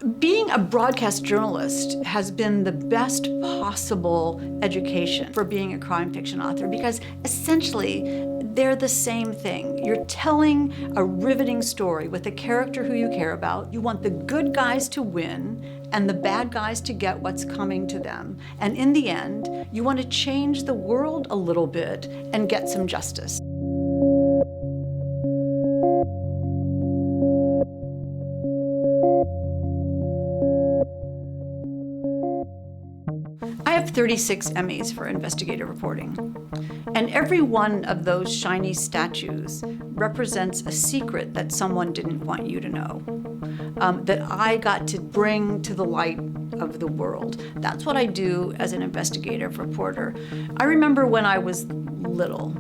Being a broadcast journalist has been the best possible education for being a crime fiction author because essentially they're the same thing. You're telling a riveting story with a character who you care about. You want the good guys to win and the bad guys to get what's coming to them. And in the end, you want to change the world a little bit and get some justice. I have 36 Emmys for investigative reporting, and every one of those shiny statues represents a secret that someone didn't want you to know, that I got to bring to the light of the world. That's what I do as an investigative reporter. I remember when I was little,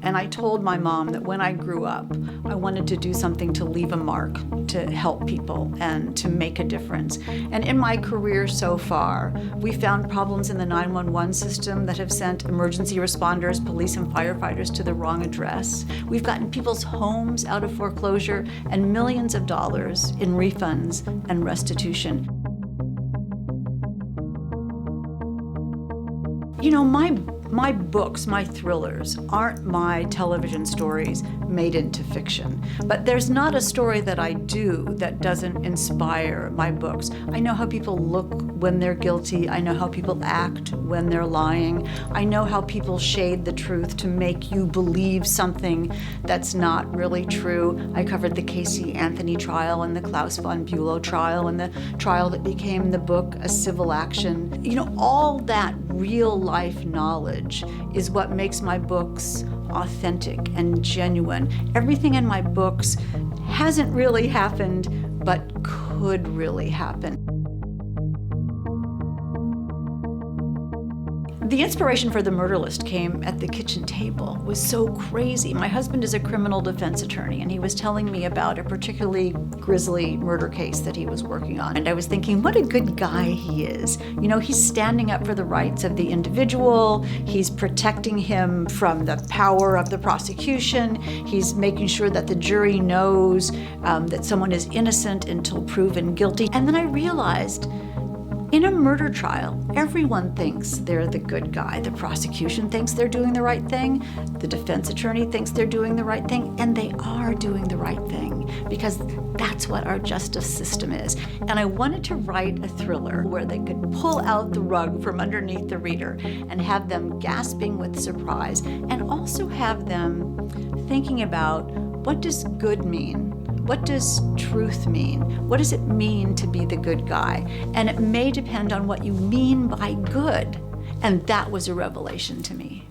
and I told my mom that when I grew up, I wanted to do something to leave a mark, to help people, and to make a difference. And in my career so far, we found problems in the 911 system that have sent emergency responders, police, and firefighters to the wrong address. We've gotten people's homes out of foreclosure and millions of dollars in refunds and restitution. You know, my books, my thrillers, aren't my television stories made into fiction. But there's not a story that I do that doesn't inspire my books. I know how people look when they're guilty. I know how people act when they're lying. I know how people shade the truth to make you believe something that's not really true. I covered the Casey Anthony trial and the Klaus von Bülow trial and the trial that became the book A Civil Action. You know, all that real life knowledge is what makes my books authentic and genuine. Everything in my books hasn't really happened, but could really happen. The inspiration for the murder list came at the kitchen table. It was so crazy. My husband is a criminal defense attorney, and he was telling me about a particularly grisly murder case that he was working on. And I was thinking, what a good guy he is. You know, he's standing up for the rights of the individual. He's protecting him from the power of the prosecution. He's making sure that the jury knows that someone is innocent until proven guilty. And then I realized, in a murder trial, everyone thinks they're the good guy. The prosecution thinks they're doing the right thing. The defense attorney thinks they're doing the right thing, and they are doing the right thing because that's what our justice system is. And I wanted to write a thriller where they could pull out the rug from underneath the reader and have them gasping with surprise, and also have them thinking about, what does good mean? What does truth mean? What does it mean to be the good guy? And it may depend on what you mean by good. And that was a revelation to me.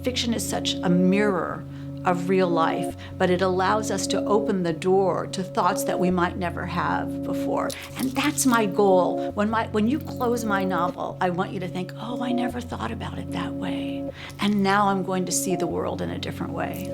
Fiction is such a mirror of real life, but it allows us to open the door to thoughts that we might never have before. And that's my goal. When you close my novel, I want you to think, oh, I never thought about it that way. And now I'm going to see the world in a different way.